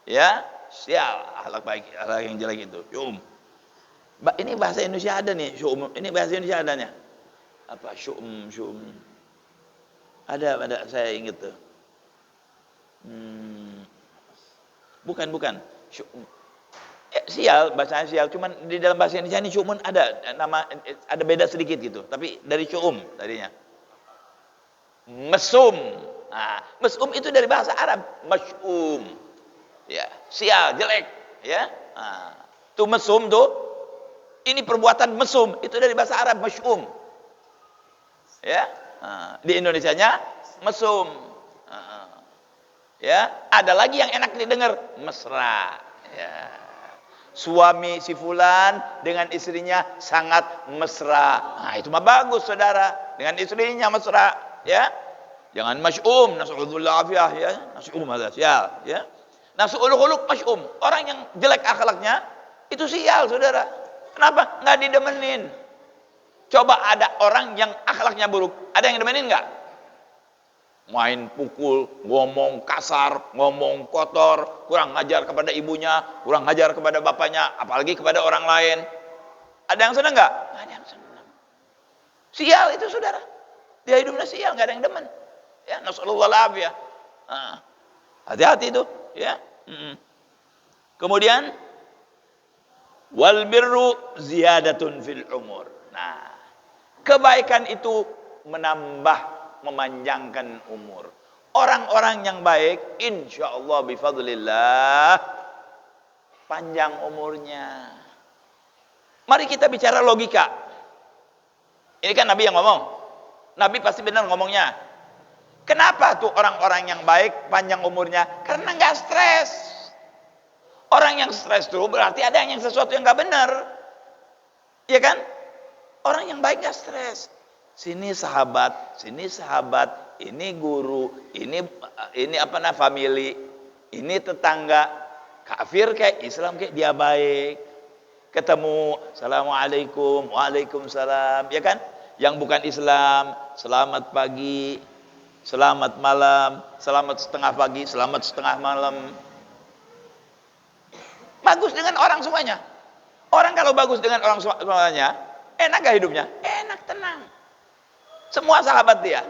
Speaker 1: ya, sial. Akhlak baik, akhlak yang jelek itu syu'um. Ini bahasa Indonesia ada nih, syu'um. Ini bahasa Indonesia adanya apa? Syu'um ada saya ingat tuh. Bukan syu'um. Sial, bahasanya sial, cuman di dalam bahasa Indonesia ini syu'mun ada nama, ada beda sedikit gitu, tapi dari syu'um tadinya. Mesum. Mesum itu dari bahasa Arab, masy'um. Ya, sial, jelek, ya. Tuh mesum tuh. Ini perbuatan mesum, itu dari bahasa Arab, masy'um. Ya. Di Indonesianya mesum. Ya, ada lagi yang enak didengar, mesra. Ya. Suami si fulan dengan istrinya sangat mesra. Itu mah bagus, saudara. Dengan istrinya mesra, ya. Jangan masy'um, nas'udzubillah afiyah, ya. Masy'um ada sial, ya. Nasu'ul khuluq masy'um. Orang yang jelek akhlaknya itu sial, saudara. Kenapa? Nggak didemenin. Coba ada orang yang akhlaknya buruk, ada yang demenin nggak? Main pukul, ngomong kasar, ngomong kotor, kurang ngajar kepada ibunya, kurang ngajar kepada bapaknya, apalagi kepada orang lain. Ada yang senang nggak? Nggak ada yang senang. Sial itu saudara. Dia hidupnya sial, nggak ada yang demen. Ya, nasallallahu alaihi. Nah, hati-hati itu. Ya. Kemudian wal birru ziyadatun fil umur. Nah, kebaikan itu menambah, memanjangkan umur. Orang-orang yang baik, insya Allah bifadlillah, panjang umurnya. Mari kita bicara logika. Ini kan Nabi yang ngomong. Nabi pasti benar ngomongnya. Kenapa tuh orang-orang yang baik panjang umurnya? Karena nggak stres. Orang yang stres tuh berarti ada yang sesuatu yang nggak benar. Iya kan? Orang yang baik nggak stres. Sini sahabat, ini guru, ini apa namanya family, ini tetangga, kafir kayak Islam kayak dia baik. Ketemu, assalamualaikum, waalaikumsalam, ya kan? Yang bukan Islam, selamat pagi, selamat malam, selamat setengah pagi, selamat setengah malam. Bagus dengan orang semuanya. Orang kalau bagus dengan orang semuanya, enak gak hidupnya? Enak, tenang. Semua sahabat dia.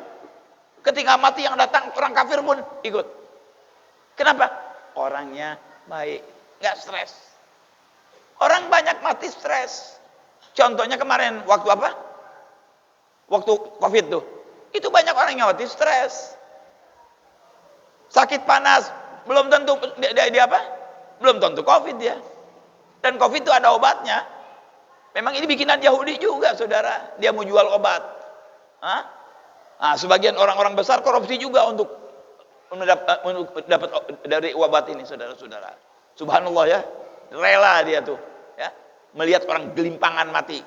Speaker 1: Ketika mati yang datang orang kafir pun ikut. Kenapa? Orangnya baik, gak stres. Orang banyak mati stres. Contohnya kemarin waktu apa? Waktu Covid tuh. Itu banyak orang yang mati stres. Sakit panas, belum tentu dia apa? Belum tentu Covid dia. Dan Covid itu ada obatnya. Memang ini bikinan Yahudi juga, saudara. Dia mau jual obat. Hah? Nah, sebagian orang-orang besar korupsi juga untuk dapat dari obat ini, saudara-saudara. Subhanallah ya. Rela dia tuh, ya, melihat orang gelimpangan mati.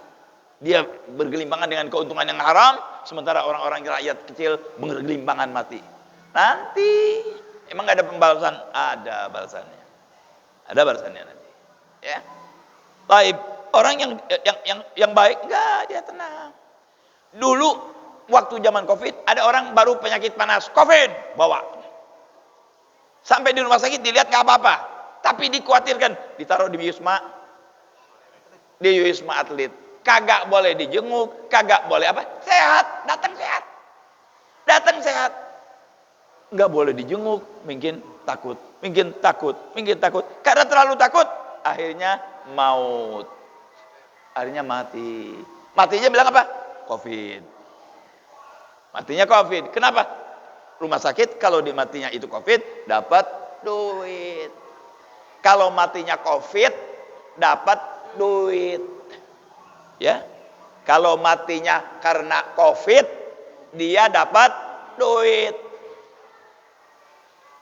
Speaker 1: Dia bergelimpangan dengan keuntungan yang haram, sementara orang-orang rakyat kecil bergelimpangan mati. Nanti emang gak ada pembalasan? Ada balasannya. Ada balasannya nanti. Ya. Baik, orang yang baik enggak, dia tenang. Dulu waktu zaman Covid, ada orang baru penyakit panas, Covid bawa. Sampai di rumah sakit dilihat nggak apa-apa, tapi dikhawatirkan ditaruh di Wisma Atlet. Kagak boleh dijenguk, kagak boleh apa? Sehat, datang sehat. Nggak boleh dijenguk, mungkin takut. Karena terlalu takut, akhirnya maut. Akhirnya mati. Matinya bilang apa? Covid. Matinya Covid. Kenapa? Rumah sakit kalau di matinya itu Covid dapat duit. Kalau matinya Covid dapat duit. Ya. Kalau matinya karena Covid dia dapat duit.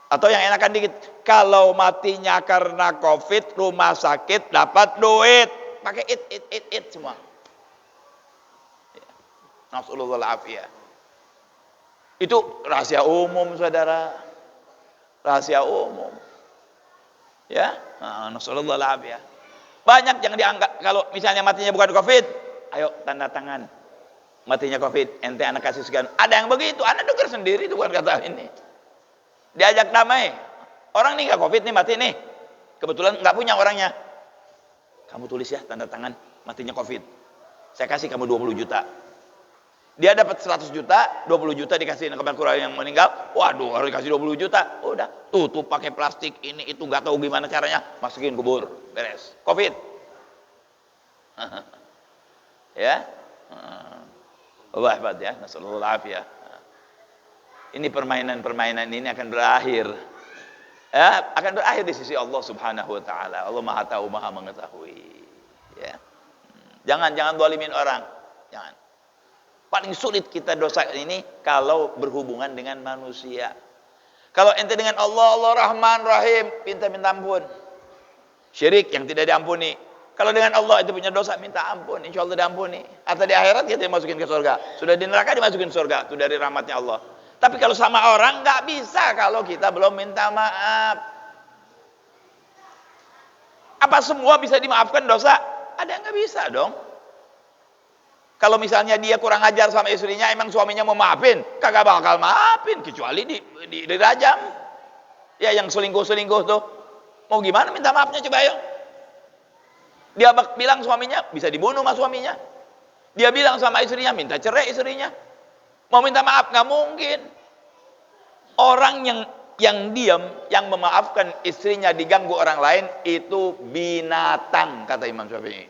Speaker 1: Atau yang enakan dikit, kalau matinya karena Covid rumah sakit dapat duit. Pakai it semua. Nasallallahu alaihi. Itu rahasia umum, saudara. Rahasia umum. Ya, nasallallahu alaihi. Banyak yang dianggap kalau misalnya matinya bukan Covid, ayo tanda tangan. Matinya Covid, ente anak kasih sekian. Ada yang begitu, anak dengar sendiri itu bukan kata ini. Diajak damai. Orang nih nggak Covid nih mati nih. Kebetulan nggak punya orangnya. Kamu tulis ya tanda tangan matinya Covid. Saya kasih kamu 20 juta. Dia dapat 100 juta, 20 juta dikasih ke keluarga yang meninggal. Waduh, harus dikasih 20 juta. Udah, tutup pakai plastik ini itu nggak tahu gimana caranya, masukin kubur, beres. Covid. Ya. Allah hebat ya, nasallallahu alaihi. Ini permainan ini akan berakhir. Ya, akan berakhir di sisi Allah Subhanahu wa taala. Allah Maha tahu, Maha mengetahui. Ya. Jangan zalimin orang. Jangan. Paling sulit kita dosa ini kalau berhubungan dengan manusia. Kalau ente dengan Allah, Allah Rahman Rahim, minta ampun. Syirik yang tidak diampuni. Kalau dengan Allah itu punya dosa, minta ampun, insya Allah diampuni. Atau di akhirat kita dimasukin ke surga. Sudah di neraka dimasukin surga, itu dari rahmatnya Allah. Tapi kalau sama orang nggak bisa kalau kita belum minta maaf. Apa semua bisa dimaafkan dosa? Ada yang nggak bisa dong. Kalau misalnya dia kurang ajar sama istrinya, emang suaminya mau maafin? Kagak bakal maafin, kecuali dirajam. Ya yang selingkuh tuh, mau gimana minta maafnya coba ayo? Dia bilang suaminya, bisa dibunuh sama suaminya. Dia bilang sama istrinya, minta cerai istrinya. Mau minta maaf, nggak mungkin. Orang yang diam, yang memaafkan istrinya diganggu orang lain, itu binatang, kata Imam Syafi'i.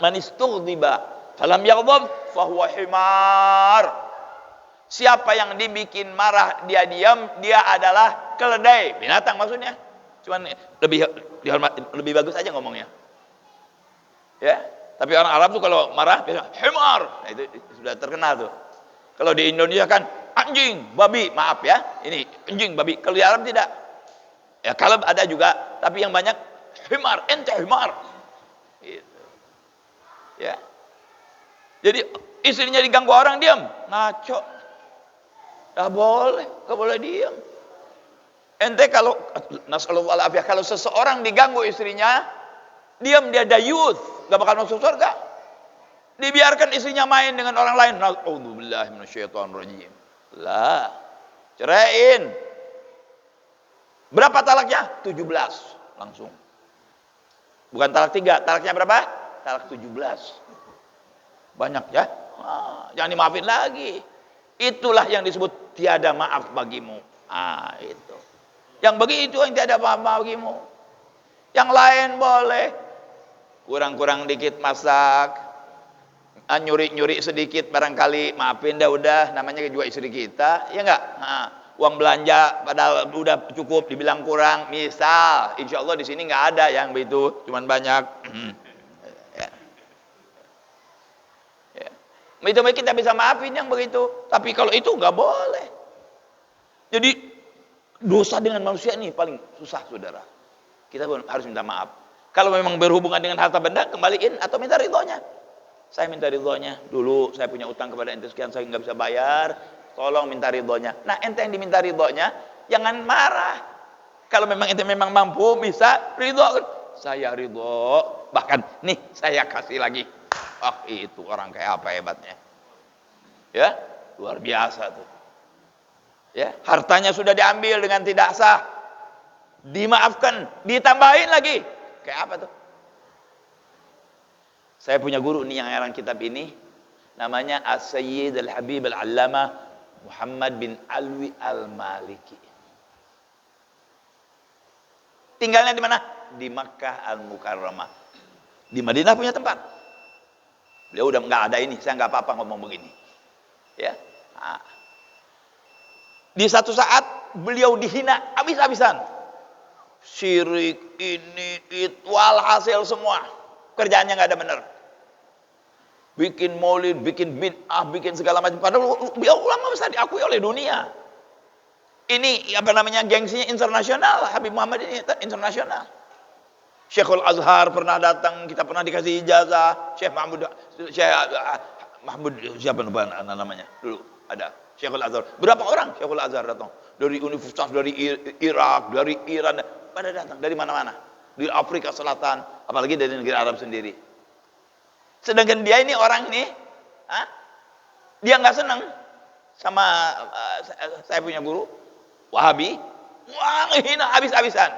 Speaker 1: Manistughdiba falam yaghdab fahuwa himar. Siapa yang dibikin marah dia diam, dia adalah keledai, binatang maksudnya. Cuman lebih bagus aja ngomongnya. Ya, tapi orang Arab tuh kalau marah biasa himar. Nah, itu sudah terkenal tuh. Kalau di Indonesia kan anjing, babi, maaf ya. Ini anjing, babi. Kalau di Arab tidak. Ya kalb ada juga, tapi yang banyak himar, ente himar. Gitu. Ya. Jadi istrinya diganggu orang diam, ngaco. Gak boleh diam. Ente kalau nasallallahu alaihi wasallam, kalau seseorang diganggu istrinya, diam, dia dayuth, gak bakal masuk surga. Dibiarkan istrinya main dengan orang lain. Na'udzubillahi minasyaitonirrajim. Lah, ceraiin. Berapa talaknya? 17 langsung. Bukan talak 3, talaknya berapa? Talak 17. Banyak ya? Jangan dimaafin lagi. Itulah yang disebut tiada maaf bagimu. Itu. Yang begitu yang tiada maaf bagimu. Yang lain boleh. Kurang-kurang dikit masak. Nyuri-nyuri sedikit barangkali, maafin dah udah, namanya juga istri kita, ya enggak? Uang belanja padahal udah cukup dibilang kurang, misal, insya Allah di sini nggak ada yang begitu, cuman banyak. Ya. Ya. Itu kita bisa maafin yang begitu, tapi kalau itu nggak boleh. Jadi dosa dengan manusia ini paling susah, saudara. Kita harus minta maaf. Kalau memang berhubungan dengan harta benda, kembaliin atau minta ridhonya. Saya minta ridhonya, dulu saya punya utang kepada ente sekian, saya nggak bisa bayar, tolong minta ridhonya. Nah, ente yang diminta ridhonya, jangan marah. Kalau memang ente memang mampu, bisa ridho. Saya ridho, bahkan nih saya kasih lagi. Itu orang kayak apa hebatnya. Ya, luar biasa tuh. Ya, hartanya sudah diambil dengan tidak sah, dimaafkan, ditambahin lagi. Kayak apa tuh? Saya punya guru nih yang ngarang kitab ini, namanya As-Sayyid Al-Habib Al-Allamah Muhammad bin Alwi Al-Maliki. Tinggalnya di mana? Di Makkah Al-Mukarramah. Di Madinah punya tempat. Beliau udah nggak ada ini, saya nggak apa-apa ngomong begini. Ya. Di satu saat beliau dihina habis-habisan. Syirik ini itu walhasil semua. Kerjaannya nggak ada benar. Bikin maulid, bikin bid'ah, bikin segala macam. Padahal beliau ulama besar diakui oleh dunia. Ini apa namanya, gengsinya internasional. Habib Muhammad ini internasional. Syekhul Azhar pernah datang, kita pernah dikasih ijazah. Syekh Mahmud siapa namanya dulu ada Syekhul Azhar. Berapa orang Syekhul Azhar datang dari universitas, dari Irak, dari Iran, pada datang dari mana-mana. Di Afrika Selatan, apalagi dari negeri Arab sendiri. Sedangkan dia ini orang ini, dia nggak senang sama saya punya guru Wahabi, hina habis-habisan.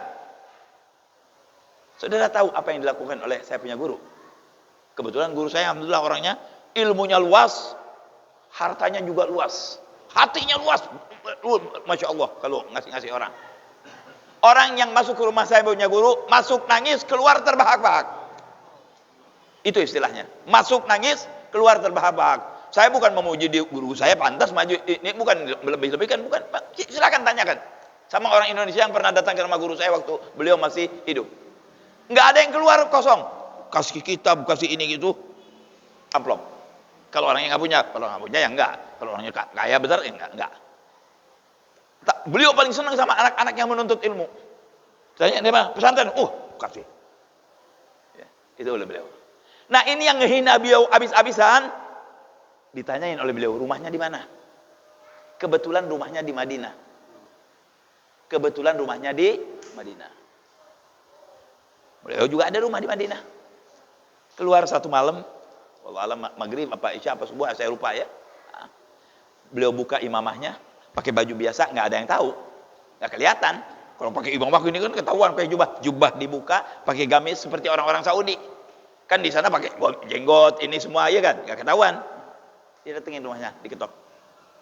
Speaker 1: Saudara tahu apa yang dilakukan oleh saya punya guru? Kebetulan guru saya alhamdulillah orangnya ilmunya luas, hartanya juga luas, hatinya luas, masya Allah kalau ngasih orang. Orang yang masuk ke rumah saya punya guru, masuk nangis, keluar terbahak-bahak. Itu istilahnya. Masuk nangis, keluar terbahak-bahak. Saya bukan memuji guru saya pantas maju, ini bukan lebih-lebihkan, bukan. Silakan tanyakan sama orang Indonesia yang pernah datang ke rumah guru saya waktu beliau masih hidup. Nggak ada yang keluar kosong. Kasih kitab, kasih ini gitu, amplop. Kalau orangnya nggak punya, kalau nggak punya ya enggak. Kalau orangnya kaya besar ya enggak. Beliau paling senang sama anak-anak yang menuntut ilmu. Tanya dia mah pesantren, kasih. Ya, itu oleh beliau. Nah, ini yang ngehina beliau habis-habisan, ditanyain oleh beliau, rumahnya di mana? Kebetulan rumahnya di Madinah. Beliau juga ada rumah di Madinah. Keluar satu malam, wallah alam maghrib apa isya apa subuh, saya lupa ya. Beliau buka imamahnya, pakai baju biasa, nggak ada yang tahu, nggak kelihatan. Kalau pakai imam ini kan ketahuan pakai jubah dibuka, pakai gamis seperti orang-orang Saudi. Kan di sana pakai jenggot ini semua ya kan, nggak ketahuan. Dia datengin rumahnya, diketok.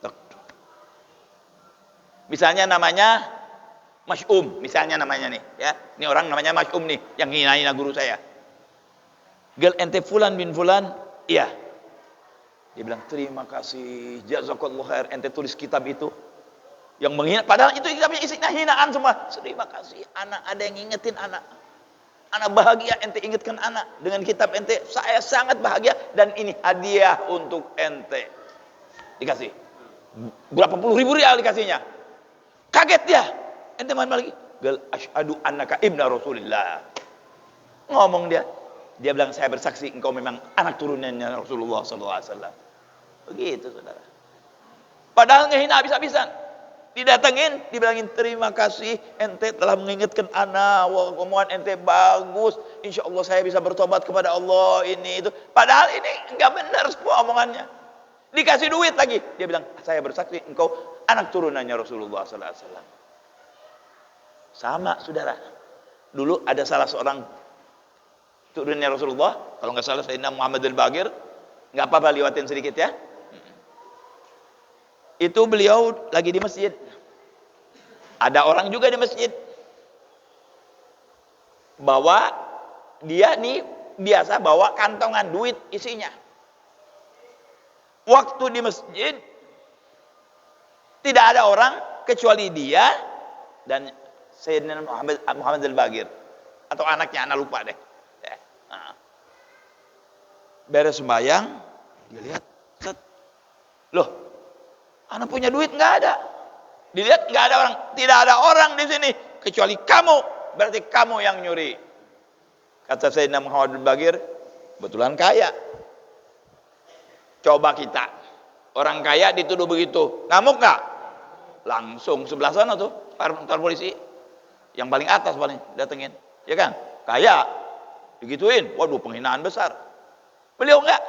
Speaker 1: Tok. Misalnya namanya Mas'um, misalnya namanya nih, ya. Ini orang namanya Mas'um nih, yang hina-hina guru saya. Gel ente fulan bin fulan, iya. Dia bilang, terima kasih, jazakallahu khair, ente tulis kitab itu. Yang menghina, padahal itu kitabnya isinya hinaan semua. Terima kasih, anak ada yang ngingetin anak. Anak bahagia ente ingatkan anak dengan kitab ente. Saya sangat bahagia dan ini hadiah untuk ente. Dikasih. Berapa puluh ribu rial dikasihnya. Kaget dia. Ente mana lagi? Gal asyhadu annaka ibna Rasulillah. Ngomong dia. Dia bilang saya bersaksi engkau memang anak turunannya Rasulullah SAW. Begitu saudara. Padahal ngehina habis-habisan. Didatengin, dibilangin terima kasih ente telah mengingatkan anak, omongan ente bagus, insya Allah saya bisa bertobat kepada Allah ini itu. Padahal ini enggak benar semua omongannya. Dikasih duit lagi, dia bilang saya bersaksi engkau anak turunannya Rasulullah SAW. Sama saudara. Dulu ada salah seorang turunnya Rasulullah, kalau nggak salah Sayyidina Muhammad al-Baqir, nggak apa-apa lewatin sedikit ya. Itu beliau lagi di masjid. Ada orang juga di masjid. Bawa, dia nih biasa bawa kantongan duit isinya. Waktu di masjid, tidak ada orang kecuali dia dan Sayyidina Muhammad al-Baqir. Atau anaknya, anak lupa deh. Beres sembahyang, dia lihat, set. Loh, anak punya duit nggak ada. Dilihat nggak ada orang, tidak ada orang di sini kecuali kamu. Berarti kamu yang nyuri. Kata Sayyidina Muhammad bin Baqir, kebetulan kaya. Coba kita, orang kaya dituduh begitu, ngamuk nggak? Langsung sebelah sana tuh, kantor polisi, yang paling atas paling datengin, ya kan? Kaya, digituin, waduh penghinaan besar. Beliau nggak.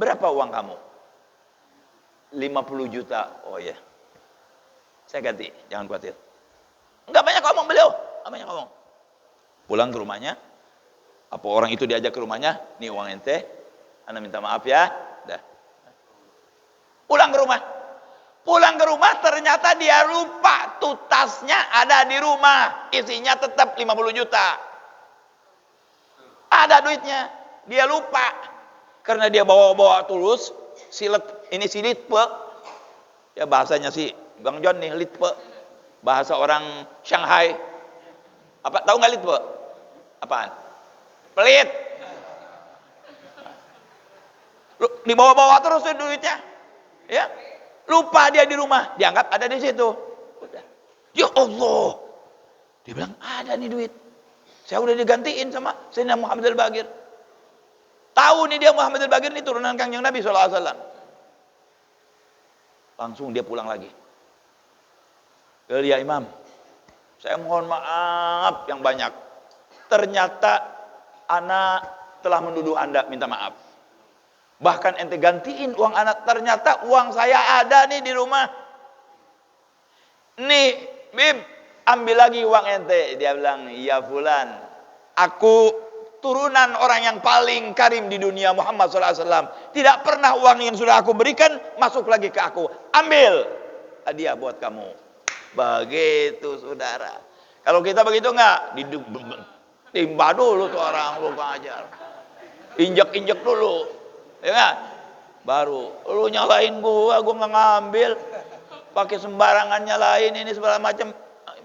Speaker 1: Berapa uang kamu? 50 juta. Oh ya. Saya ganti, jangan khawatir. Enggak banyak ngomong beliau, enggak banyak ngomong. Pulang ke rumahnya. Apa orang itu diajak ke rumahnya? Nih uang ente. Anda minta maaf ya. Dah. Pulang ke rumah. Pulang ke rumah ternyata dia lupa tuh tasnya ada di rumah. Isinya tetap 50 juta. Ada duitnya. Dia lupa. Karena dia bawa-bawa tulus. Silet, ini silit pe. Ya bahasanya sih Bang John nih, litpe. Bahasa orang Shanghai. Apa tahu nggak litpe? Apaan? Pelit. Dibawa-bawa terus duitnya. Ya. Lupa dia di rumah, dianggap ada di situ. Udah. Ya Allah. Dia bilang, "Ada nih duit. Saya udah digantiin sama Sayyidina Muhammad al-Baqir." Tahu nih dia Muhammad al-Baqir ini turunan Kangjeng Nabi SAW. Langsung dia pulang lagi. Ya Imam, saya mohon maaf yang banyak. Ternyata anak telah menuduh Anda, minta maaf. Bahkan ente gantiin uang anak, ternyata uang saya ada nih di rumah. Nih, Bib, ambil lagi uang ente. Dia bilang, iya fulan, aku turunan orang yang paling karim di dunia Muhammad SAW. Tidak pernah uang yang sudah aku berikan masuk lagi ke aku. Ambil, hadiah buat kamu. Begitu saudara. Kalau kita begitu enggak, timba dulu tuh orang lu ngajar. Injek-injek dulu. Ya enggak? Baru lu nyalain gua enggak ngambil. Pakai sembarangan nyalain ini segala macam.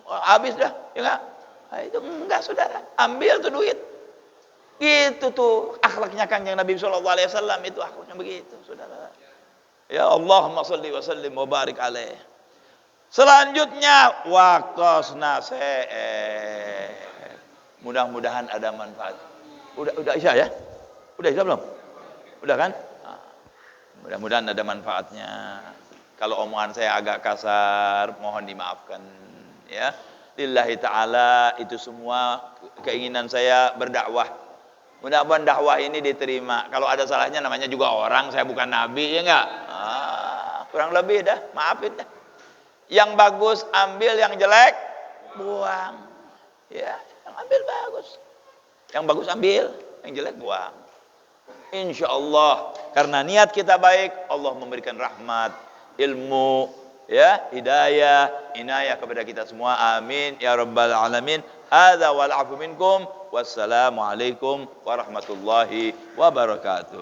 Speaker 1: Habis dah, ya enggak? Nah, itu enggak saudara. Ambil tuh duit. Gitu tuh akhlaknya Kanjeng Nabi sallallahu alaihi wasallam, itu akhlaknya begitu saudara. Ya Allahumma shalli wa sallim wa barik alaih. Selanjutnya waqasna mudah-mudahan ada manfaat. Udah Isya ya? Udah Isya belum? Udah kan? Nah, mudah-mudahan ada manfaatnya. Kalau omongan saya agak kasar, mohon dimaafkan ya. Lillahi ta'ala, itu semua keinginan saya berdakwah. Mudah-mudahan dakwah ini diterima. Kalau ada salahnya namanya juga orang, saya bukan nabi, ya enggak? Kurang lebih dah, maafin dah. Yang bagus ambil, yang jelek buang. Ya, yang ambil bagus. Yang bagus ambil, yang jelek buang. Insya Allah, karena niat kita baik, Allah memberikan rahmat, ilmu, ya, hidayah, inayah kepada kita semua. Amin ya rabbal alamin. Hadza wal afu minkum. Wassalamualaikum warahmatullahi wabarakatuh.